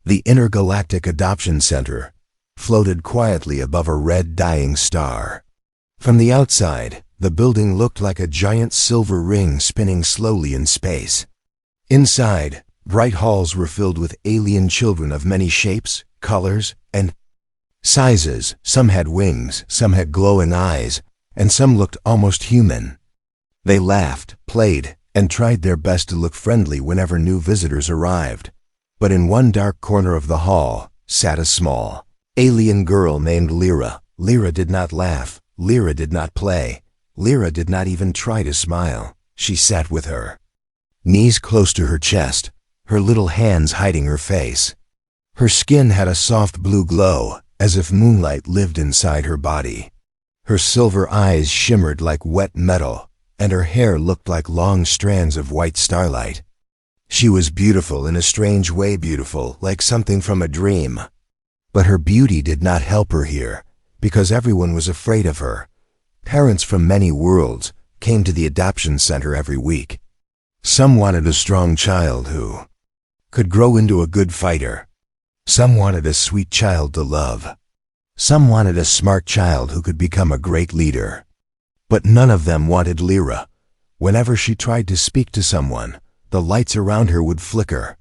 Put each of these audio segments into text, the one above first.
The intergalactic adoption center floated quietly above a red dying star. From the outside, the building looked like a giant silver ring spinning slowly in space. Inside, bright halls were filled with alien children of many shapes, colors, and sizes. Some had wings, some had glowing eyes, and some looked almost human. They laughed, played, and tried their best to look friendly whenever new visitors arrived. But in one dark corner of the hall sat a small, alien girl named Lyra. Lyra did not laugh. Lyra did not play. Lyra did not even try to smile. She sat with her knees close to her chest, her little hands hiding her face. Her skin had a soft blue glow, as if moonlight lived inside her body. Her silver eyes shimmered like wet metal, and her hair looked like long strands of white starlight. She was beautiful in a strange way, beautiful, like something from a dream. But her beauty did not help her here, because everyone was afraid of her. Parents from many worlds came to the adoption center every week. Some wanted a strong child who could grow into a good fighter. Some wanted a sweet child to love. Some wanted a smart child who could become a great leader. But none of them wanted Lyra. Whenever she tried to speak to someone, the lights around her would flicker.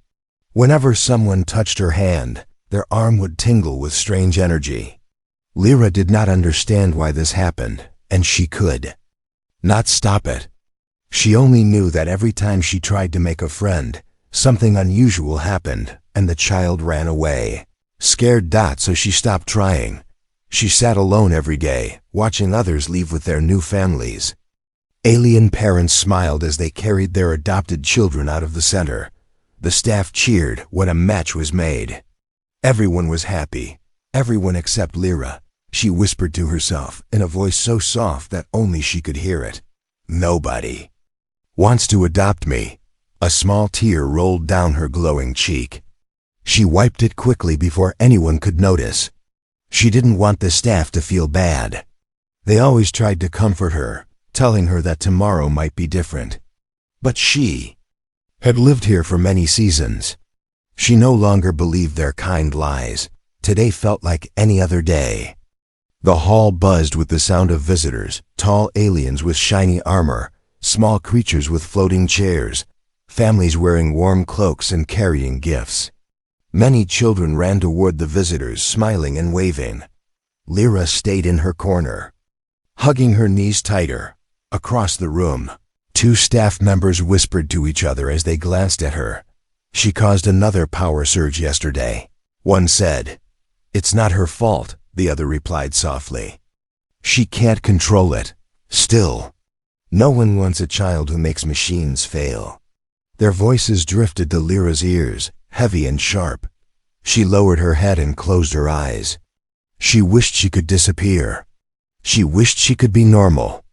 Whenever someone touched her hand, their arm would tingle with strange energy. Lyra did not understand why this happened, and she could not stop it. She only knew that every time she tried to make a friend, something unusual happened, and the child ran away. Scared, so she stopped trying. She sat alone every day, watching others leave with their new families. Alien parents smiled as they carried their adopted children out of the center. The staff cheered when a match was made. Everyone was happy. Everyone except Lyra. She whispered to herself in a voice so soft that only she could hear it. Nobody wants to adopt me. A small tear rolled down her glowing cheek. She wiped it quickly before anyone could notice. She didn't want the staff to feel bad. They always tried to comfort her, telling her that tomorrow might be different. But she had lived here for many seasons. She no longer believed their kind lies. Today felt like any other day. The hall buzzed with the sound of visitors, tall aliens with shiny armor, small creatures with floating chairs, families wearing warm cloaks and carrying gifts. Many children ran toward the visitors, smiling and waving. Lyra stayed in her corner, hugging her knees tighter. Across the room, two staff members whispered to each other as they glanced at her. She caused another power surge yesterday. One said, "It's not her fault," the other replied softly. "She can't control it." Still, no one wants a child who makes machines fail. Their voices drifted to Lyra's ears, heavy and sharp. She lowered her head and closed her eyes. She wished she could disappear. She wished she could be normal.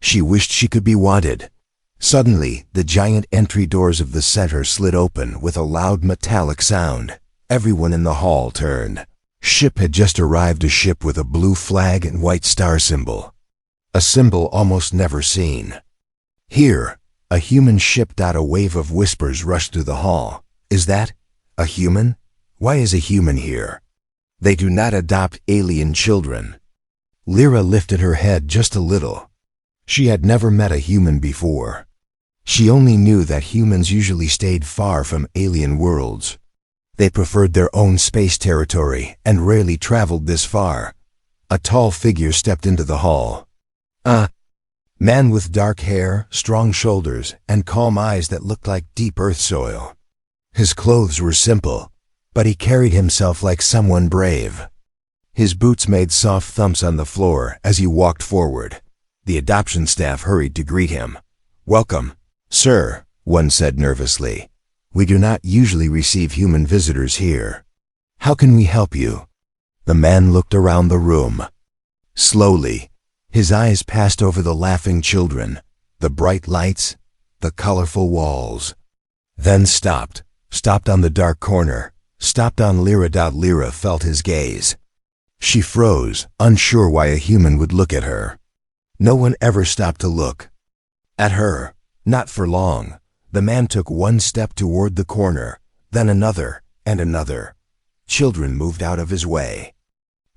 She wished she could be wanted. Suddenly, the giant entry doors of the center slid open with a loud metallic sound. Everyone in the hall turned. Ship had just arrived, a ship with a blue flag and white star symbol. A symbol almost never seen. Here, a human ship. A wave of whispers rushed through the hall. Is that a human? Why is a human here? They do not adopt alien children. Lyra lifted her head just a little. She had never met a human before. She only knew that humans usually stayed far from alien worlds. They preferred their own space territory and rarely traveled this far. A tall figure stepped into the hall. A man with dark hair, strong shoulders, and calm eyes that looked like deep earth soil. His clothes were simple, but he carried himself like someone brave. His boots made soft thumps on the floor as he walked forward. The adoption staff hurried to greet him. "Welcome, sir," one said nervously. "We do not usually receive human visitors here. How can we help you?" The man looked around the room. Slowly, his eyes passed over the laughing children, the bright lights, the colorful walls. Then stopped on the dark corner, stopped on Lyra. Lyra felt his gaze. She froze, unsure why a human would look at her. No one ever stopped to look at her, not for long. The man took one step toward the corner, then another and another. Children moved out of his way.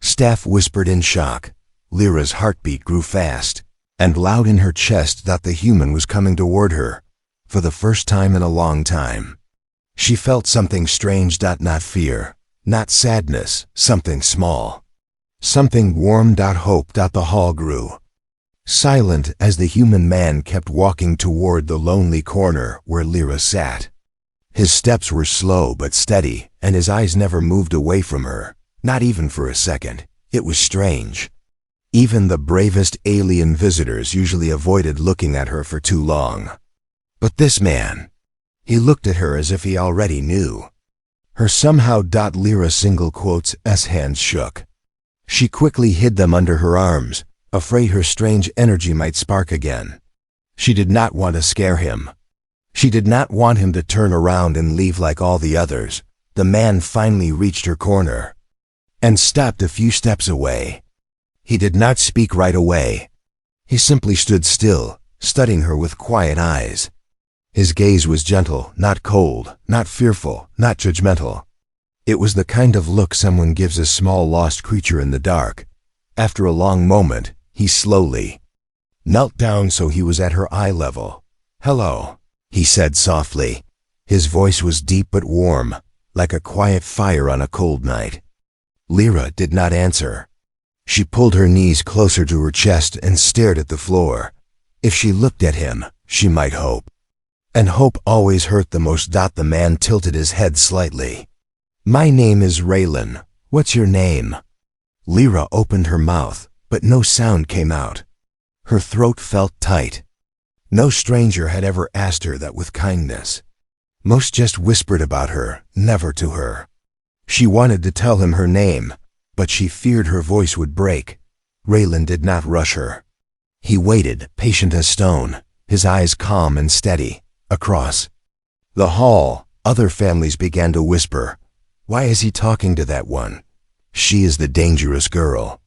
Staff whispered in shock. Lyra's heartbeat grew fast and loud in her chest that the human was coming toward her, for the first time in a long time. She felt something strange, not fear, not sadness, something small. Something warm, hope. The hall grew silent as the human man kept walking toward the lonely corner where Lyra sat. His steps were slow but steady, and his eyes never moved away from her, not even for a second. It was strange. Even the bravest alien visitors usually avoided looking at her for too long. But this man, he looked at her as if he already knew her somehow. Lyra's single quotes S hands shook. She quickly hid them under her arms, afraid her strange energy might spark again. She did not want to scare him. She did not want him to turn around and leave like all the others. The man finally reached her corner and stopped a few steps away. He did not speak right away. He simply stood still, studying her with quiet eyes. His gaze was gentle, not cold, not fearful, not judgmental. It was the kind of look someone gives a small lost creature in the dark. After a long moment, he slowly knelt down so he was at her eye level. "Hello," he said softly. His voice was deep but warm, like a quiet fire on a cold night. Lyra did not answer. She pulled her knees closer to her chest and stared at the floor. If she looked at him, she might hope. And hope always hurt the most. The man tilted his head slightly. "My name is Raylan. What's your name?" Lyra opened her mouth, but no sound came out. Her throat felt tight. No stranger had ever asked her that with kindness. Most just whispered about her, never to her. She wanted to tell him her name, but she feared her voice would break. Raylan did not rush her. He waited, patient as stone, his eyes calm and steady. Across the hall, other families began to whisper, "Why is he talking to that one? She is the dangerous girl.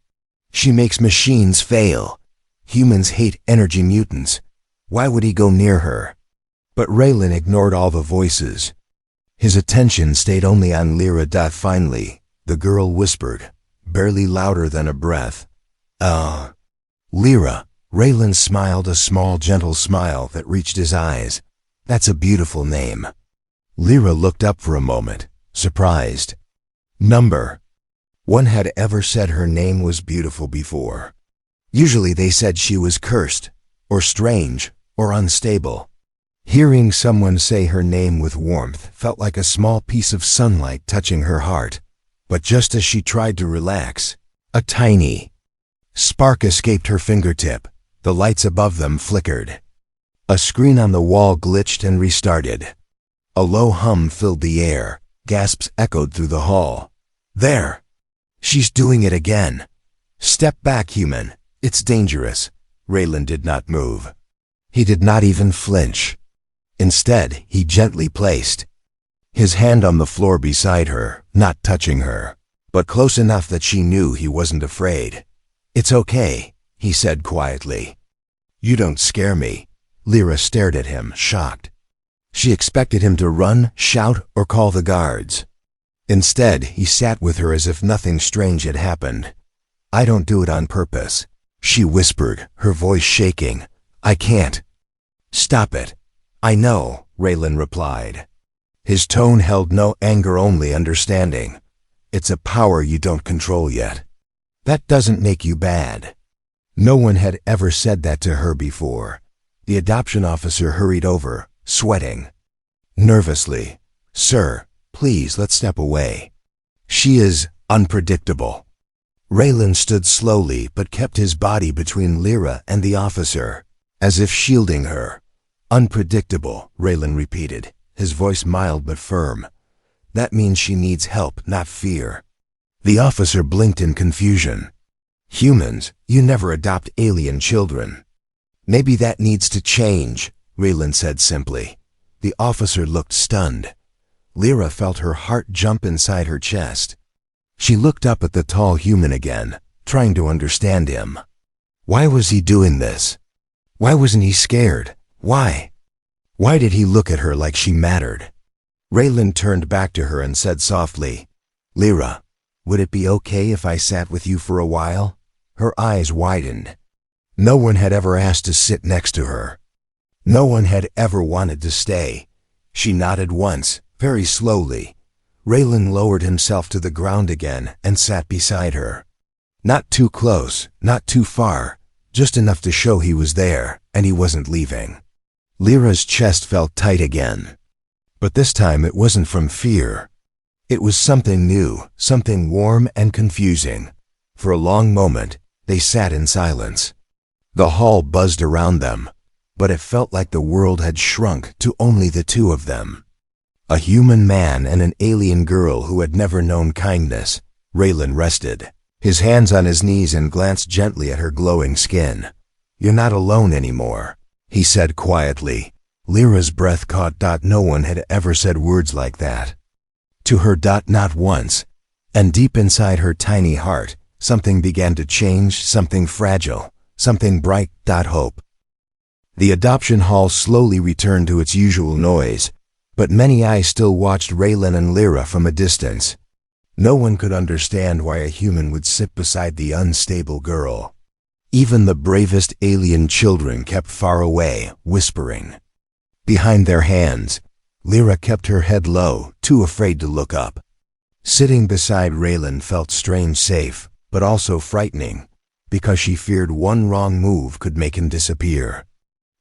She makes machines fail. Humans hate energy mutants. Why would he go near her?" But Raylan ignored all the voices. His attention stayed only on Lyra. Finally, the girl whispered, barely louder than a breath, Lyra." Raylan smiled, a small, gentle smile that reached his eyes. "That's a beautiful name." Lyra looked up for a moment, surprised. No one had ever said her name was beautiful before. Usually they said she was cursed, or strange, or unstable. Hearing someone say her name with warmth felt like a small piece of sunlight touching her heart. But just as she tried to relax, a tiny spark escaped her fingertip. The lights above them flickered. A screen on the wall glitched and restarted. A low hum filled the air. Gasps echoed through the hall. "There! She's doing it again. Step back, human. It's dangerous." Raylan did not move. He did not even flinch. Instead, he gently placed his hand on the floor beside her, not touching her, but close enough that she knew he wasn't afraid. "It's okay," he said quietly. "You don't scare me." Lyra stared at him, shocked. She expected him to run, shout, or call the guards. Instead, he sat with her as if nothing strange had happened. "I don't do it on purpose," she whispered, her voice shaking. "I can't." "Stop it." "I know," Raylan replied. His tone held no anger, only understanding. "It's a power you don't control yet. That doesn't make you bad." No one had ever said that to her before. The adoption officer hurried over, sweating nervously. "Sir, please, let's step away. She is unpredictable." Raylan stood slowly but kept his body between Lyra and the officer, as if shielding her. "Unpredictable," Raylan repeated, his voice mild but firm. "That means she needs help, not fear." The officer blinked in confusion. "Humans, you never adopt alien children." "Maybe that needs to change," Raylan said simply. The officer looked stunned. Lyra felt her heart jump inside her chest. She looked up at the tall human again, trying to understand him. Why was he doing this? Why wasn't he scared? Why? Why did he look at her like she mattered? Raylan turned back to her and said softly, Lyra, would it be okay if I sat with you for a while? Her eyes widened. No one had ever asked to sit next to her. No one had ever wanted to stay. She nodded once, very slowly. Raylan lowered himself to the ground again and sat beside her. Not too close, not too far, just enough to show he was there and he wasn't leaving. Lyra's chest felt tight again. But this time it wasn't from fear. It was something new, something warm and confusing. For a long moment, they sat in silence. The hall buzzed around them, but it felt like the world had shrunk to only the two of them. A human man and an alien girl who had never known kindness. Raylan rested, his hands on his knees, and glanced gently at her glowing skin. "You're not alone anymore," he said quietly. Lyra's breath caught. No one had ever said words like that to her. Not once. And deep inside her tiny heart, something began to change, something fragile, something bright. Hope. The adoption hall slowly returned to its usual noise, but many eyes still watched Raylan and Lyra from a distance. No one could understand why a human would sit beside the unstable girl. Even the bravest alien children kept far away, whispering. Behind their hands, Lyra kept her head low, too afraid to look up. Sitting beside Raylan felt strange, safe, but also frightening, because she feared one wrong move could make him disappear.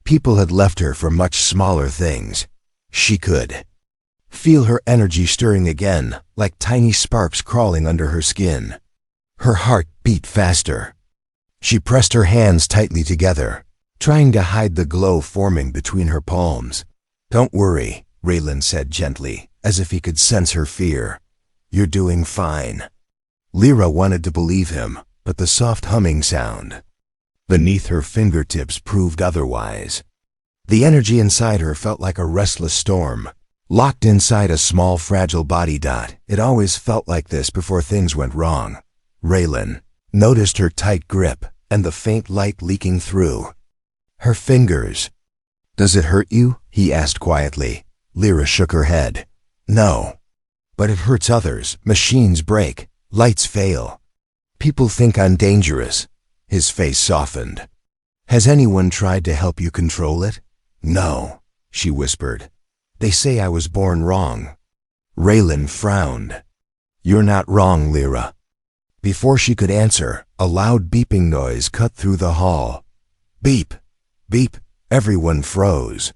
People had left her for much smaller things. She could feel her energy stirring again, like tiny sparks crawling under her skin. Her heart beat faster. She pressed her hands tightly together, trying to hide the glow forming between her palms. "Don't worry," Raylan said gently, as if he could sense her fear. "You're doing fine." Lyra wanted to believe him, but the soft humming sound beneath her fingertips proved otherwise. The energy inside her felt like a restless storm, locked inside a small, fragile body. It always felt like this before things went wrong. Raylan noticed her tight grip and the faint light leaking through her fingers. "Does it hurt you?" he asked quietly. Lyra shook her head. "No. But it hurts others. Machines break. Lights fail. People think I'm dangerous." His face softened. "Has anyone tried to help you control it?" "No," she whispered. "They say I was born wrong." Raylan frowned. "You're not wrong, Lyra." Before she could answer, a loud beeping noise cut through the hall. Beep, beep. Everyone froze.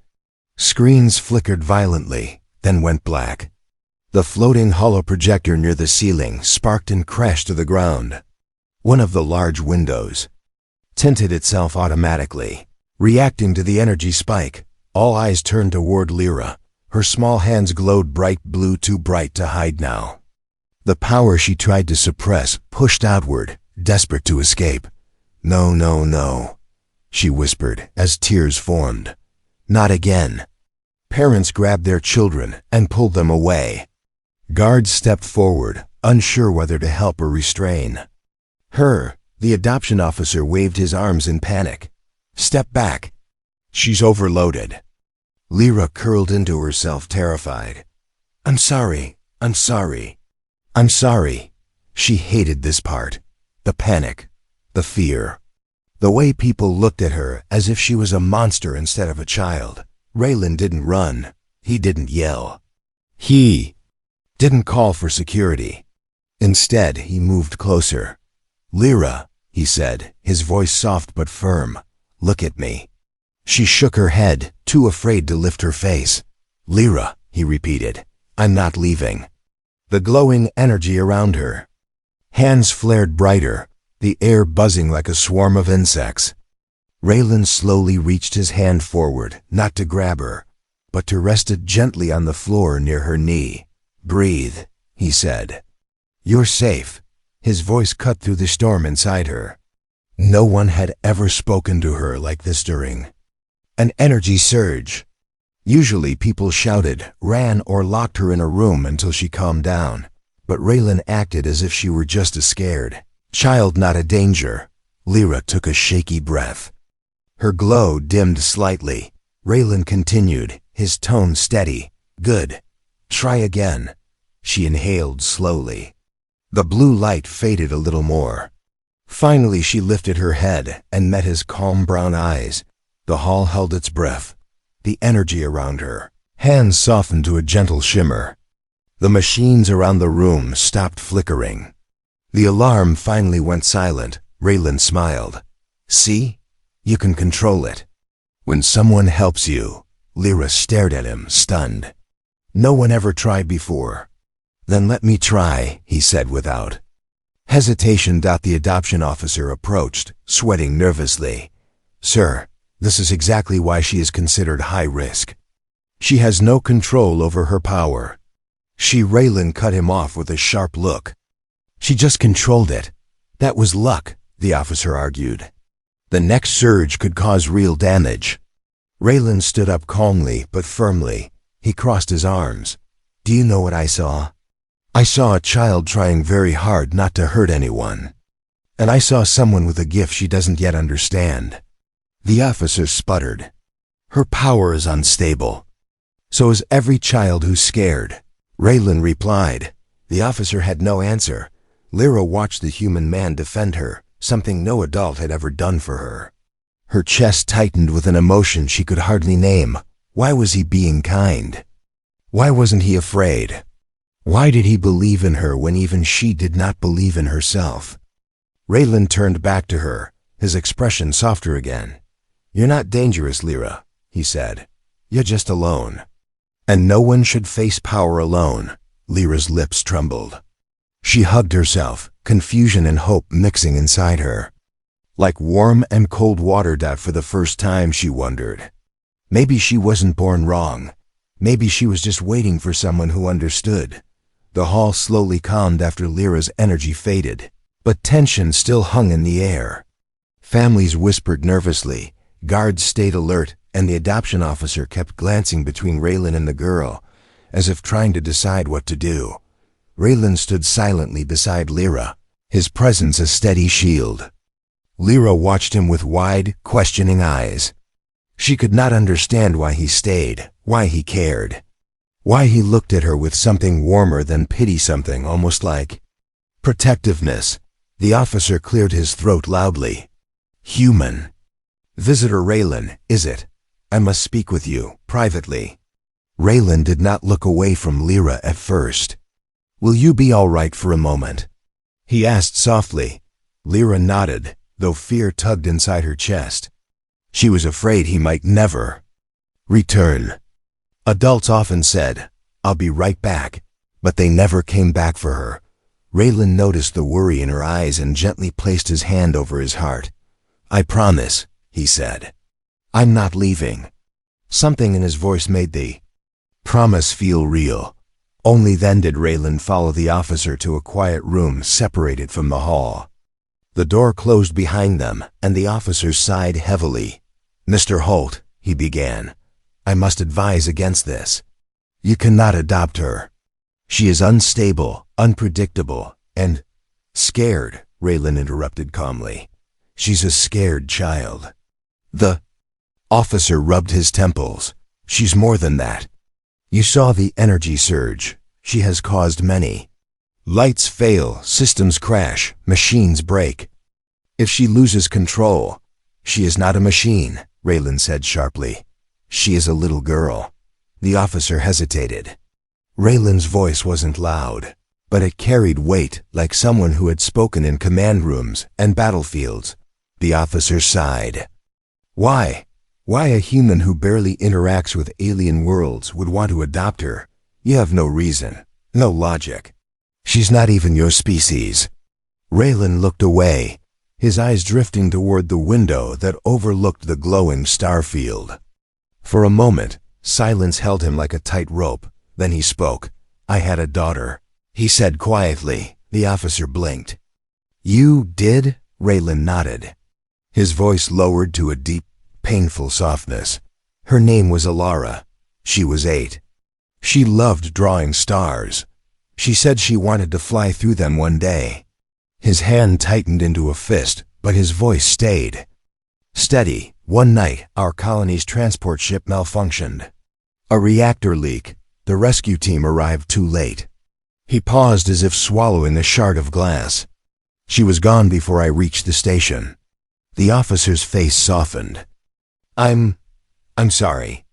Screens flickered violently, then went black. The floating hollow projector near the ceiling sparked and crashed to the ground. One of the large windows tinted itself automatically, reacting to the energy spike. All eyes turned toward Lyra. Her small hands glowed bright blue, too bright to hide now. The power she tried to suppress pushed outward, desperate to escape. "No, no, no," she whispered as tears formed. "Not again." Parents grabbed their children and pulled them away. Guards stepped forward, unsure whether to help or restrain her. The adoption officer waved his arms in panic. "Step back. She's overloaded." Lyra curled into herself, terrified. I'm sorry. I'm sorry." She hated this part. The panic, the fear, the way people looked at her as if she was a monster instead of a child. Raylan didn't run. He didn't yell. He didn't call for security. Instead, he moved closer. "Lyra," he said, his voice soft but firm. "Look at me." She shook her head, too afraid to lift her face. "Lyra," he repeated, "I'm not leaving." The glowing energy around her hands flared brighter, the air buzzing like a swarm of insects. Raylan slowly reached his hand forward, not to grab her, but to rest it gently on the floor near her knee. "Breathe," he said. "You're safe." His voice cut through the storm inside her. No one had ever spoken to her like this during an energy surge. Usually people shouted, ran, or locked her in a room until she calmed down. But Raylan acted as if she were just a scared child, not a danger. Lyra took a shaky breath. Her glow dimmed slightly. Raylan continued, his tone steady. "Good. Try again." She inhaled slowly. The blue light faded a little more. Finally, she lifted her head and met his calm brown eyes. The hall held its breath. The energy around her hands softened to a gentle shimmer. The machines around the room stopped flickering. The alarm finally went silent. Raylan smiled. See? You can control it. When someone helps you. Lyra stared at him, stunned. No one ever tried before. Then let me try, he said without hesitation. The adoption officer approached, sweating nervously. Sir, this is exactly why she is considered high risk. She has no control over her power. Raylan cut him off with a sharp look. She just controlled it. That was luck, the officer argued. The next surge could cause real damage. Raylan stood up calmly but firmly. He crossed his arms. Do you know what I saw? I saw a child trying very hard not to hurt anyone. And I saw someone with a gift she doesn't yet understand. The officer sputtered. Her power is unstable. So is every child who's scared. Raylan replied. The officer had no answer. Lyra watched the human man defend her, something no adult had ever done for her. Her chest tightened with an emotion she could hardly name. Why was he being kind? Why wasn't he afraid? Why did he believe in her when even she did not believe in herself? Raylan turned back to her, his expression softer again. You're not dangerous, Lyra, he said. You're just alone. And no one should face power alone. Lyra's lips trembled. She hugged herself, confusion and hope mixing inside her. Like warm and cold water. For the first time she wondered. Maybe she wasn't born wrong. Maybe she was just waiting for someone who understood. The hall slowly calmed after Lyra's energy faded, but tension still hung in the air. Families whispered nervously, guards stayed alert, and the adoption officer kept glancing between Raylan and the girl, as if trying to decide what to do. Raylan stood silently beside Lyra, his presence a steady shield. Lyra watched him with wide, questioning eyes. She could not understand why he stayed, why he cared. Why he looked at her with something warmer than pity, something almost like protectiveness. The officer cleared his throat loudly. Human. Visitor Raylan, is it? I must speak with you, privately. Raylan did not look away from Lyra at first. Will you be all right for a moment? He asked softly. Lyra nodded, though fear tugged inside her chest. She was afraid he might never return. Adults often said, I'll be right back, but they never came back for her. Raylan noticed the worry in her eyes and gently placed his hand over his heart. I promise, he said. I'm not leaving. Something in his voice made the promise feel real. Only then did Raylan follow the officer to a quiet room separated from the hall. The door closed behind them, and the officer sighed heavily. Mr. Holt, he began, I must advise against this. You cannot adopt her. She is unstable, unpredictable, and scared, Raylan interrupted calmly. She's a scared child. The officer rubbed his temples. She's more than that. You saw the energy surge. She has caused many. Lights fail, systems crash, machines break. If she loses control, she is not a machine, Raylan said sharply. She is a little girl. The officer hesitated. Raylan's voice wasn't loud, but it carried weight like someone who had spoken in command rooms and battlefields. The officer sighed. Why? Why a human who barely interacts with alien worlds would want to adopt her? You have no reason, no logic. She's not even your species. Raylan looked away, his eyes drifting toward the window that overlooked the glowing star field. For a moment, silence held him like a tight rope. Then he spoke. I had a daughter, he said quietly. The officer blinked. You did? Raylan nodded. His voice lowered to a deep, painful softness. Her name was Alara. She was 8. She loved drawing stars. She said she wanted to fly through them one day. His hand tightened into a fist, but his voice stayed steady. One night, our colony's transport ship malfunctioned. A reactor leak. The rescue team arrived too late. He paused as if swallowing a shard of glass. She was gone before I reached the station. The officer's face softened. I'm sorry.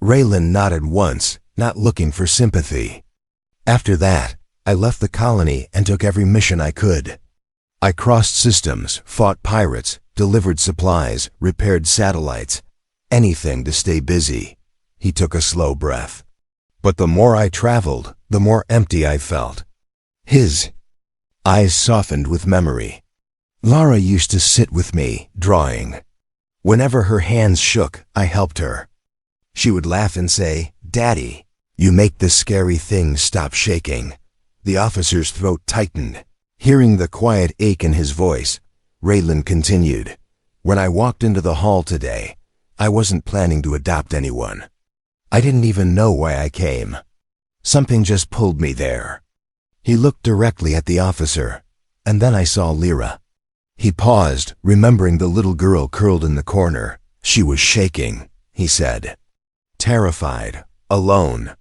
Raylan nodded once, not looking for sympathy. After that, I left the colony and took every mission I could. I crossed systems, fought pirates, delivered supplies, repaired satellites. Anything to stay busy. He took a slow breath. But the more I traveled, the more empty I felt. His eyes softened with memory. Lara used to sit with me, drawing. Whenever her hands shook, I helped her. She would laugh and say, "Daddy, you make the scary things stop shaking." The officer's throat tightened. Hearing the quiet ache in his voice, Raylan continued, "When I walked into the hall today, I wasn't planning to adopt anyone. I didn't even know why I came. Something just pulled me there." He looked directly at the officer, and then I saw Lyra. He paused, remembering the little girl curled in the corner. She was shaking, he said. Terrified, alone,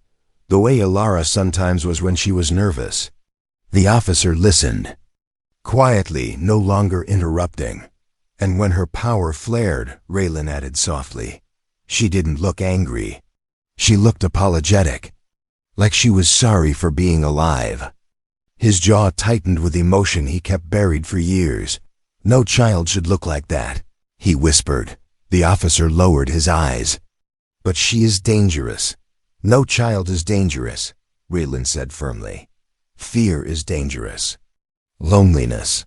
the way Alara sometimes was when she was nervous. The officer listened, quietly, no longer interrupting. And when her power flared, Raylan added softly, she didn't look angry. She looked apologetic, like she was sorry for being alive. His jaw tightened with emotion he kept buried for years. "No child should look like that," he whispered. The officer lowered his eyes. "But she is dangerous." "No child is dangerous," Raylan said firmly. "Fear is dangerous. Loneliness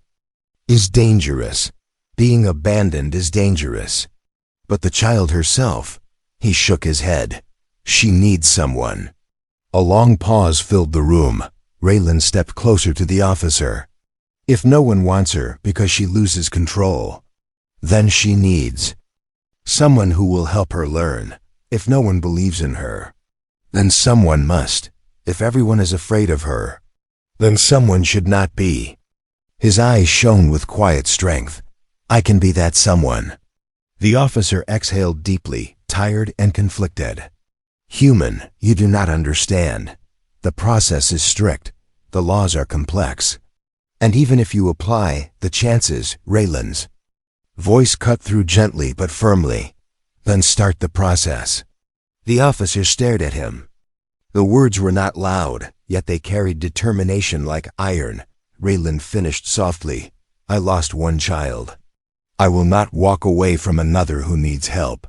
is dangerous. Being abandoned is dangerous. But the child herself," he shook his head, "she needs someone." A long pause filled the room. Raylan stepped closer to the officer. "If no one wants her because she loses control, then she needs someone who will help her learn. If no one believes in her, then someone must. If everyone is afraid of her, then someone should not be." His eyes shone with quiet strength. "I can be that someone." The officer exhaled deeply, tired and conflicted. "Human, you do not understand. The process is strict. The laws are complex. And even if you apply, the chances," Raylan's voice cut through gently but firmly, "then start the process." The officer stared at him. The words were not loud, yet they carried determination like iron. Raylan finished softly, "I lost one child. I will not walk away from another who needs help."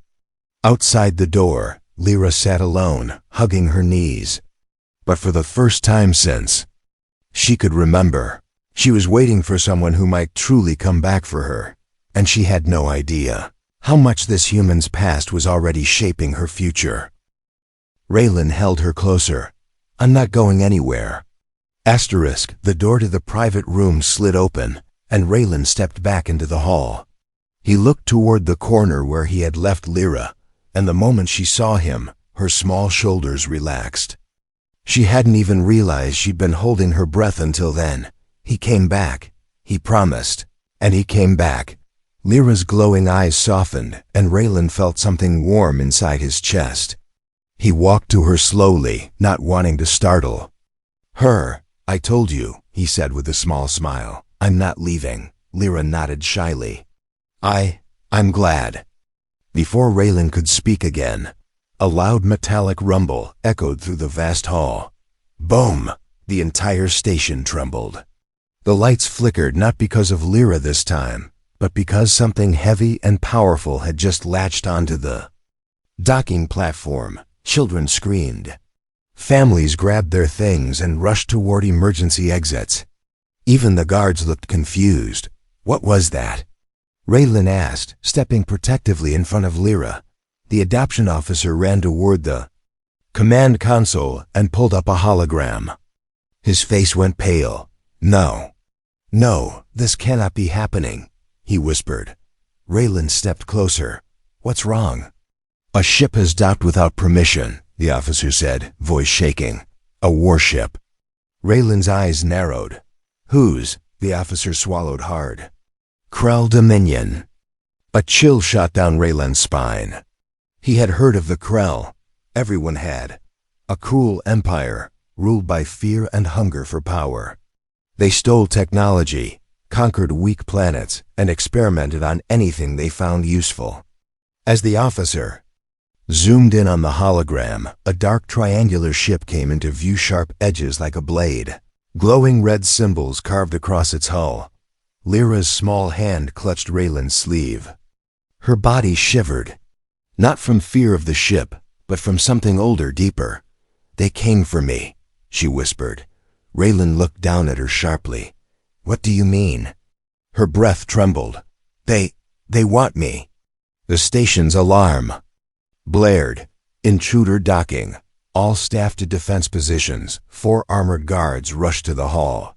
Outside the door, Lyra sat alone, hugging her knees. But for the first time since she could remember, she was waiting for someone who might truly come back for her, and she had no idea how much this human's past was already shaping her future. Raylan held her closer. "I'm not going anywhere." The door to the private room slid open, and Raylan stepped back into the hall. He looked toward the corner where he had left Lyra, and the moment she saw him, her small shoulders relaxed. She hadn't even realized she'd been holding her breath until then. He came back, he promised, and he came back. Lyra's glowing eyes softened, and Raylan felt something warm inside his chest. He walked to her slowly, not wanting to startle her. "I told you," he said with a small smile. "I'm not leaving." Lyra nodded shyly. I'm glad." Before Raylan could speak again, a loud metallic rumble echoed through the vast hall. Boom! The entire station trembled. The lights flickered not because of Lyra this time, but because something heavy and powerful had just latched onto the docking platform. Children screamed. Families grabbed their things and rushed toward emergency exits. Even the guards looked confused. "What was that?" Raylan asked, stepping protectively in front of Lyra. The adoption officer ran toward the command console and pulled up a hologram. His face went pale. No, this cannot be happening," he whispered. Raylan stepped closer. "What's wrong?" "A ship has docked without permission," the officer said, voice shaking. "A warship." Raylan's eyes narrowed. "Whose?" The officer swallowed hard. "Krell Dominion." A chill shot down Raylan's spine. He had heard of the Krell. Everyone had. A cruel empire, ruled by fear and hunger for power. They stole technology, conquered weak planets, and experimented on anything they found useful. As the officer zoomed in on the hologram, a dark triangular ship came into view, sharp edges like a blade, glowing red symbols carved across its hull. Lyra's small hand clutched Raylan's sleeve. Her body shivered, not from fear of the ship, but from something older, deeper. "They came for me," she whispered. Raylan looked down at her sharply. "What do you mean?" Her breath trembled. They want me." The station's alarm blared. Intruder docking. All staff to defense positions. 4 armored guards rushed to the hall.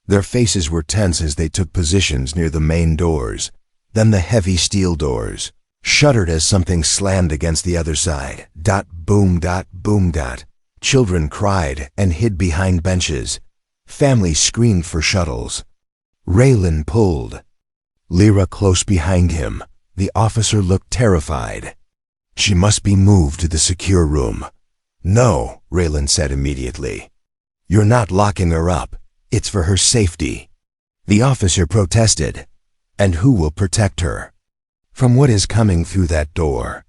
Their faces were tense as they took positions near the main doors. Then the heavy steel doors shuddered as something slammed against the other side. Boom, boom. Children cried and hid behind benches. Families screamed for shuttles. Raylan pulled Lyra close behind him. The officer looked terrified. "She must be moved to the secure room." "No," Raylan said immediately. "You're not locking her up. It's for her safety." The officer protested. "And who will protect her from what is coming through that door?"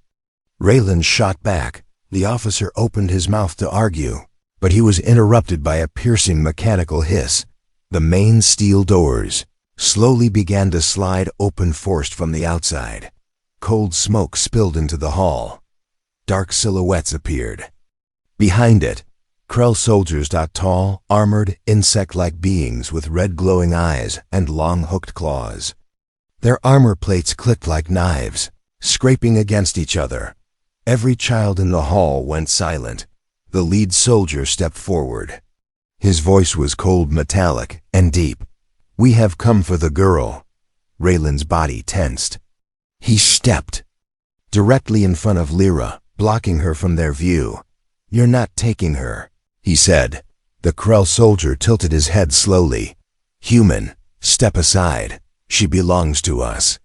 Raylan shot back. The officer opened his mouth to argue, but he was interrupted by a piercing mechanical hiss. The main steel doors slowly began to slide open, forced from the outside. Cold smoke spilled into the hall. Dark silhouettes appeared. Behind it, Krell soldiers, tall, armored, insect-like beings with red glowing eyes and long hooked claws. Their armor plates clicked like knives, scraping against each other. Every child in the hall went silent. The lead soldier stepped forward. His voice was cold, metallic, and deep. "We have come for the girl." Raylan's body tensed. He stepped directly in front of Lyra, blocking her from their view. "You're not taking her," he said. The Krell soldier tilted his head slowly. "Human, step aside. She belongs to us."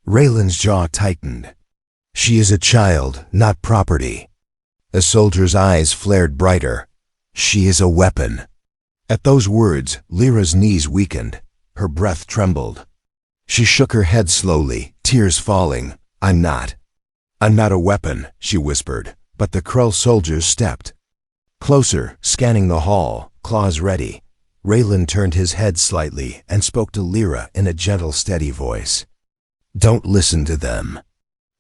Raylan's jaw tightened. "She is a child, not property." The soldier's eyes flared brighter. "She is a weapon." At those words, Lyra's knees weakened. Her breath trembled. She shook her head slowly, tears falling. I'm not a weapon," she whispered. But the Krell soldiers stepped closer, scanning the hall, claws ready. Raylan turned his head slightly and spoke to Lyra in a gentle, steady voice. "Don't listen to them."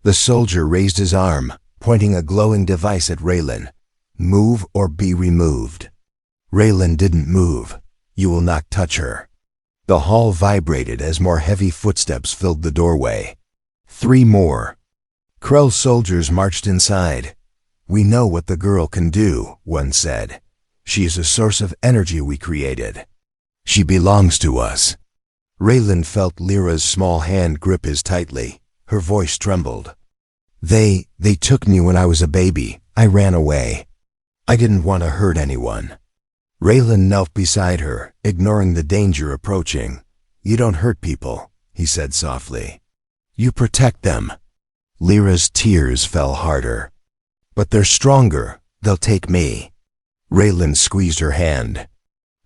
The soldier raised his arm, pointing a glowing device at Raylan. "Move or be removed." Raylan didn't move. "You will not touch her." The hall vibrated as more heavy footsteps filled the doorway. 3 more. Krell soldiers marched inside. "We know what the girl can do," one said. "She is a source of energy we created. She belongs to us." Raylan felt Lyra's small hand grip his tightly. Her voice trembled. They took me when I was a baby. I ran away. I didn't want to hurt anyone." Raylan knelt beside her, ignoring the danger approaching. "You don't hurt people," he said softly. "You protect them." Lyra's tears fell harder. "But they're stronger. They'll take me." Raylan squeezed her hand.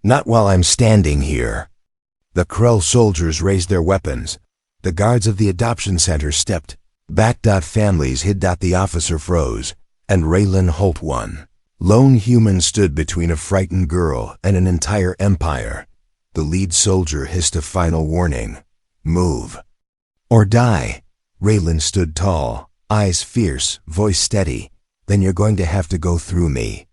"Not while I'm standing here." The Krell soldiers raised their weapons. The guards of the adoption center stepped back. Families hid. The officer froze, and Raylan Holt won. Lone human stood between a frightened girl and an entire empire. The lead soldier hissed a final warning. "Move or die." Raylan stood tall, eyes fierce, voice steady. "Then you're going to have to go through me."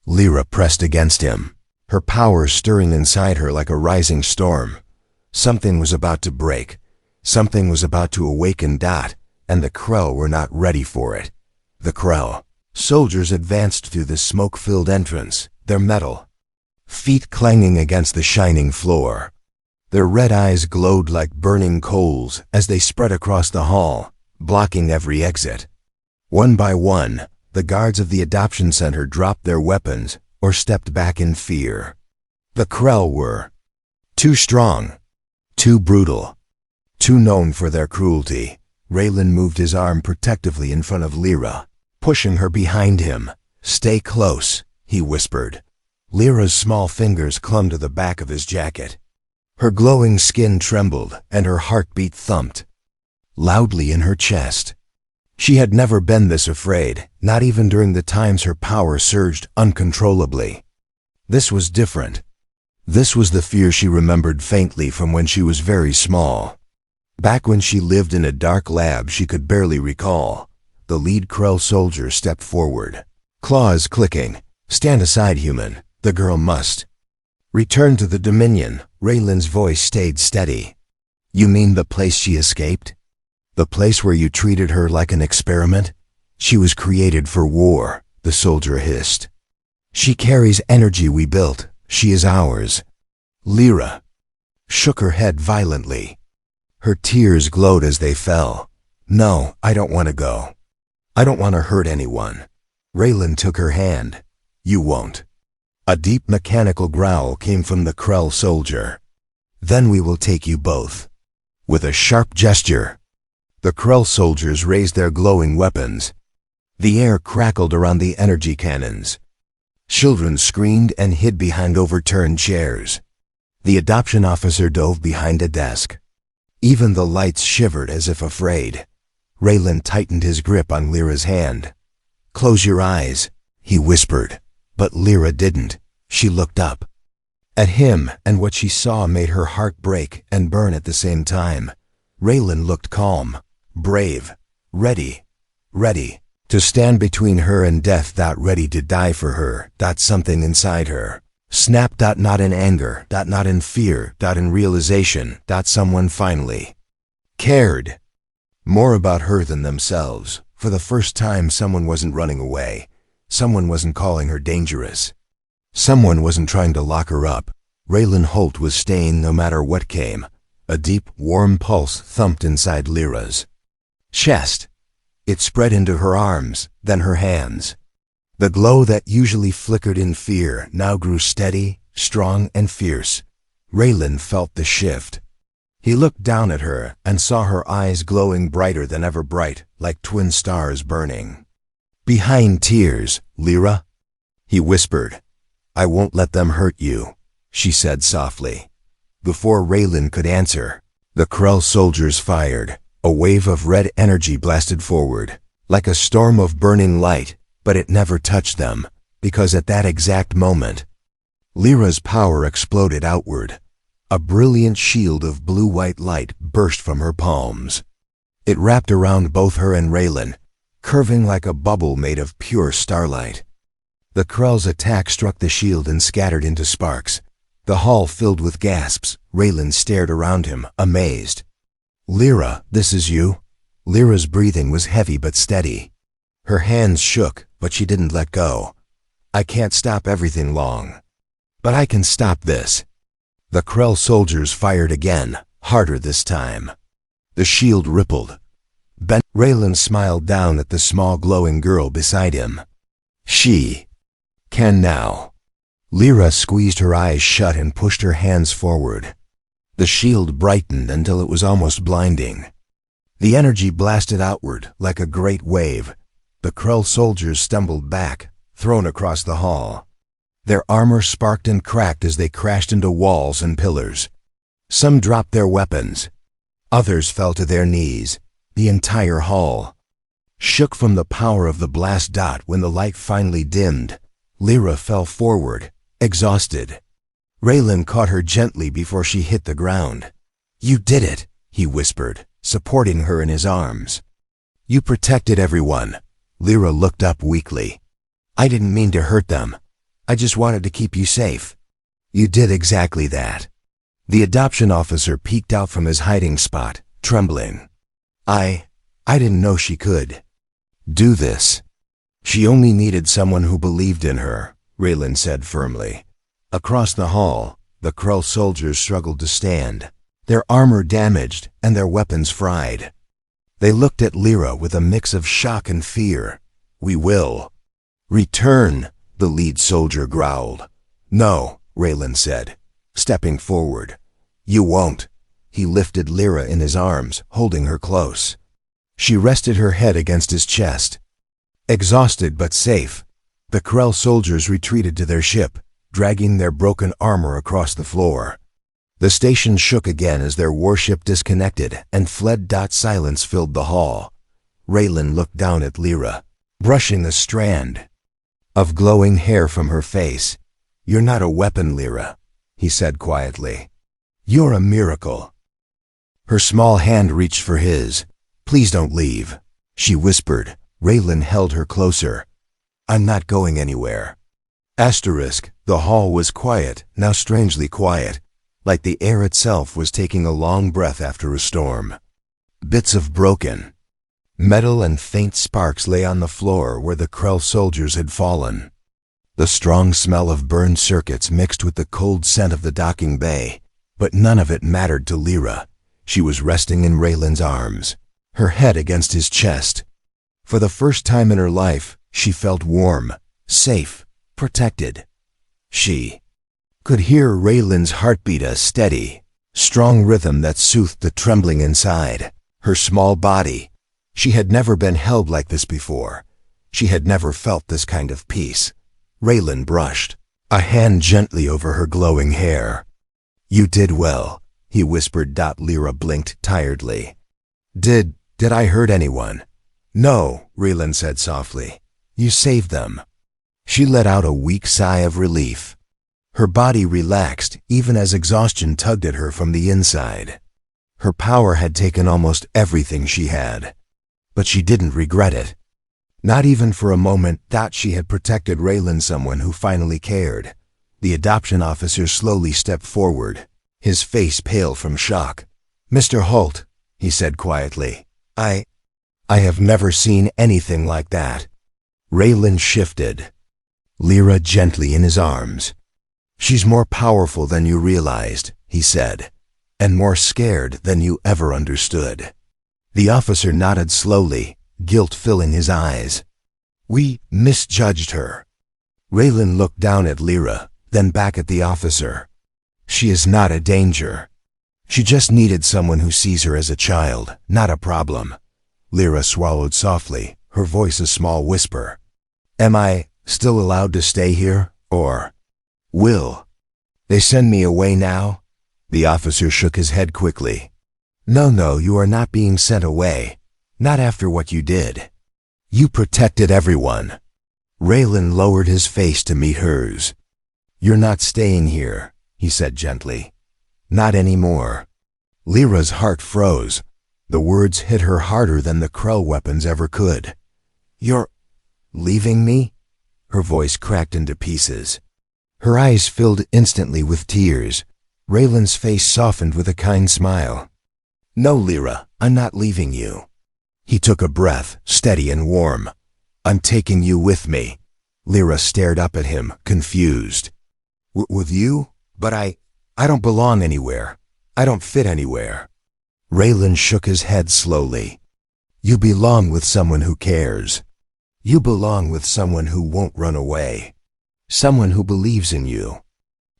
Lyra pressed against him, her power stirring inside her like a rising storm. Something was about to break. Something was about to awaken. And the Krell were not ready for it. The Krell soldiers advanced through the smoke-filled entrance, their metal feet clanging against the shining floor. Their red eyes glowed like burning coals as they spread across the hall, blocking every exit. One by one, the guards of the adoption center dropped their weapons or stepped back in fear. The Krell were too strong, too brutal, too known for their cruelty. Raylan moved his arm protectively in front of Lyra, pushing her behind him. "Stay close," he whispered. Lyra's small fingers clung to the back of his jacket. Her glowing skin trembled, and her heartbeat thumped loudly in her chest. She had never been this afraid, not even during the times her power surged uncontrollably. This was different. This was the fear she remembered faintly from when she was very small. Back when she lived in a dark lab she could barely recall. The lead Krell soldier stepped forward. Claws clicking. "Stand aside, human. The girl must." "Return to the Dominion." Raylan's voice stayed steady. "You mean the place she escaped? The place where you treated her like an experiment? She was created for war," the soldier hissed. "She carries energy we built. She is ours." Lyra shook her head violently. Her tears glowed as they fell. "No, I don't want to go. I don't want to hurt anyone." Raylan took her hand. "You won't." A deep mechanical growl came from the Krell soldier. "Then we will take you both." With a sharp gesture, the Krell soldiers raised their glowing weapons. The air crackled around the energy cannons. Children screamed and hid behind overturned chairs. The adoption officer dove behind a desk. Even the lights shivered as if afraid. Raylan tightened his grip on Lyra's hand. "Close your eyes," he whispered. But Lyra didn't. She looked up at him, and what she saw made her heart break and burn at the same time. Raylan looked calm, brave, ready to stand between her and death, ready to die for her. Something inside her snapped. Not in anger, not in fear, in realization. Someone finally cared more about her than themselves. For the first time, someone wasn't running away. Someone wasn't calling her dangerous. Someone wasn't trying to lock her up. Raylan Holt was staying no matter what came. A deep, warm pulse thumped inside Lyra's chest. It spread into her arms, then her hands. The glow that usually flickered in fear now grew steady, strong, and fierce. Raylan felt the shift. He looked down at her and saw her eyes glowing brighter than ever bright, like twin stars burning. "Behind tears, Lyra," he whispered. "I won't let them hurt you," she said softly. Before Raylan could answer, the Krell soldiers fired. A wave of red energy blasted forward, like a storm of burning light, but it never touched them, because at that exact moment, Lyra's power exploded outward. A brilliant shield of blue-white light burst from her palms. It wrapped around both her and Raylan, curving like a bubble made of pure starlight. The Krell's attack struck the shield and scattered into sparks. The hall filled with gasps. Raylan stared around him, amazed. "Lyra, this is you?" Lyra's breathing was heavy but steady. Her hands shook, but she didn't let go. "I can't stop everything long, but I can stop this." The Krell soldiers fired again, harder this time. The shield rippled. Raylan smiled down at the small glowing girl beside him. "She can now." Lyra squeezed her eyes shut and pushed her hands forward. The shield brightened until it was almost blinding. The energy blasted outward like a great wave. The Krell soldiers stumbled back, thrown across the hall. Their armor sparked and cracked as they crashed into walls and pillars. Some dropped their weapons. Others fell to their knees. The entire hall shook from the power of the blast. When the light finally dimmed, Lyra fell forward, exhausted. Raylan caught her gently before she hit the ground. "You did it," he whispered, supporting her in his arms. "You protected everyone." Lyra looked up weakly. "I didn't mean to hurt them. I just wanted to keep you safe." "You did exactly that." The adoption officer peeked out from his hiding spot, trembling. I didn't know she could do this." "She only needed someone who believed in her," Raylan said firmly. Across the hall, the Krell soldiers struggled to stand, their armor damaged and their weapons fried. They looked at Lyra with a mix of shock and fear. "We will return," the lead soldier growled. "No," Raylan said, stepping forward. "You won't." He lifted Lyra in his arms, holding her close. She rested her head against his chest. Exhausted but safe, the Krell soldiers retreated to their ship, dragging their broken armor across the floor. The station shook again as their warship disconnected and fled. Silence filled the hall. Raylan looked down at Lyra, brushing a strand of glowing hair from her face. "You're not a weapon, Lyra," he said quietly. "You're a miracle." Her small hand reached for his. "Please don't leave," she whispered. Raylan held her closer. "I'm not going anywhere." The hall was quiet, now strangely quiet, like the air itself was taking a long breath after a storm. Bits of broken metal and faint sparks lay on the floor where the Krell soldiers had fallen. The strong smell of burned circuits mixed with the cold scent of the docking bay, but none of it mattered to Lyra. She was resting in Raylan's arms, her head against his chest. For the first time in her life, she felt warm, safe, protected. She could hear Raylan's heartbeat, a steady, strong rhythm that soothed the trembling inside. Her small body. She had never been held like this before. She had never felt this kind of peace. Raylan brushed a hand gently over her glowing hair. "You did well," he whispered. Lyra blinked tiredly. Did I hurt anyone?" "No," Raylan said softly. "You saved them." She let out a weak sigh of relief. Her body relaxed, even as exhaustion tugged at her from the inside. Her power had taken almost everything she had. But she didn't regret it. Not even for a moment. She had protected Raylan, someone who finally cared. The adoption officer slowly stepped forward, his face pale from shock. "Mr. Holt," he said quietly, I have never seen anything like that." Raylan shifted. Lyra gently in his arms. "She's more powerful than you realized," he said, "and more scared than you ever understood." The officer nodded slowly, guilt filling his eyes. "We misjudged her." Raylan looked down at Lyra, then back at the officer. "She is not a danger. She just needed someone who sees her as a child, not a problem." Lyra swallowed softly, her voice a small whisper. "Am I still allowed to stay here, or will they send me away now?" The officer shook his head quickly. No, you are not being sent away. Not after what you did. You protected everyone." Raylan lowered his face to meet hers. "You're not staying here," he said gently. "Not anymore." Lyra's heart froze. The words hit her harder than the Krell weapons ever could. "You're leaving me?" Her voice cracked into pieces. Her eyes filled instantly with tears. Raylan's face softened with a kind smile. "No, Lyra, I'm not leaving you." He took a breath, steady and warm. "I'm taking you with me." Lyra stared up at him, confused. With you? But I don't belong anywhere. I don't fit anywhere." Raylan shook his head slowly. "You belong with someone who cares. You belong with someone who won't run away. Someone who believes in you."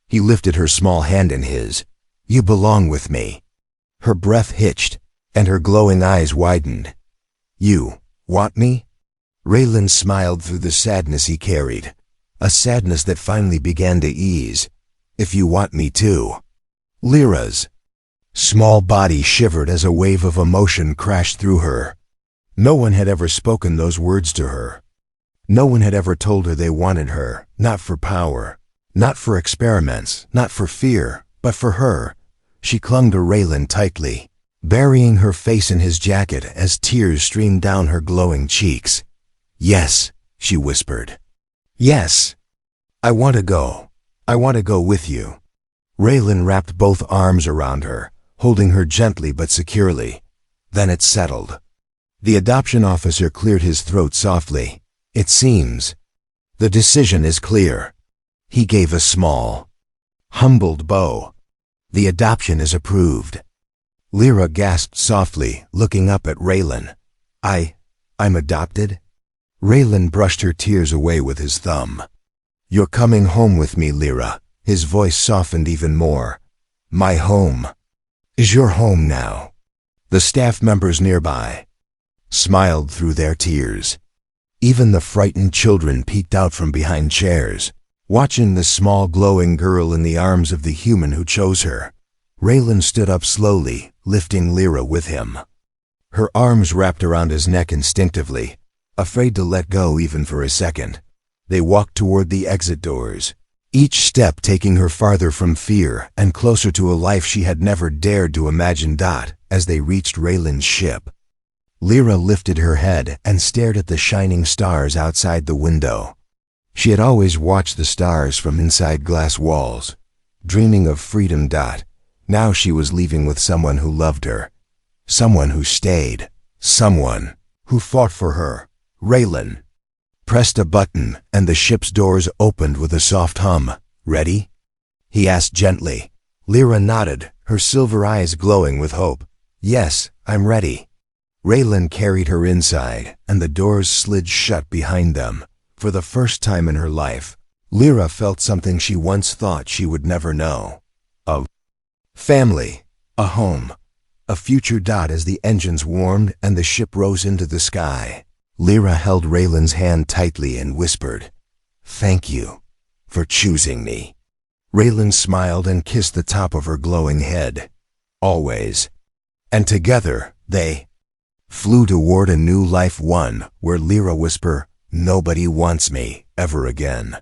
He lifted her small hand in his. "You belong with me." Her breath hitched, and her glowing eyes widened. "You want me?" Raylan smiled through the sadness he carried, a sadness that finally began to ease. "If you want me too." Lyra's small body shivered as a wave of emotion crashed through her. No one had ever spoken those words to her. No one had ever told her they wanted her, not for power, not for experiments, not for fear, but for her. She clung to Raylan tightly, burying her face in his jacket as tears streamed down her glowing cheeks. "Yes," she whispered. "Yes. I want to go. I want to go with you." Raylan wrapped both arms around her, holding her gently but securely. Then it settled. The adoption officer cleared his throat softly. "It seems the decision is clear." He gave a small, humbled bow. "The adoption is approved." Lyra gasped softly, looking up at Raylan. I'm adopted?" Raylan brushed her tears away with his thumb. "You're coming home with me, Lyra." His voice softened even more. "My home is your home now." The staff members nearby smiled through their tears. Even the frightened children peeked out from behind chairs. Watching the small glowing girl in the arms of the human who chose her, Raylan stood up slowly, lifting Lyra with him. Her arms wrapped around his neck instinctively, afraid to let go even for a second. They walked toward the exit doors, each step taking her farther from fear and closer to a life she had never dared to imagine. As they reached Raylan's ship, Lyra lifted her head and stared at the shining stars outside the window. She had always watched the stars from inside glass walls, dreaming of freedom. Now she was leaving with someone who loved her, someone who stayed, someone who fought for her. Raylan pressed a button and the ship's doors opened with a soft hum. "Ready?" he asked gently. Lyra nodded, her silver eyes glowing with hope. "Yes, I'm ready." Raylan carried her inside, and the doors slid shut behind them. For the first time in her life, Lyra felt something she once thought she would never know. A family, a home, a future. As the engines warmed and the ship rose into the sky, Lyra held Raylan's hand tightly and whispered, "Thank you for choosing me." Raylan smiled and kissed the top of her glowing head. "Always." And together, they flew toward a new life, one where Lyra whispered, "Nobody wants me ever again."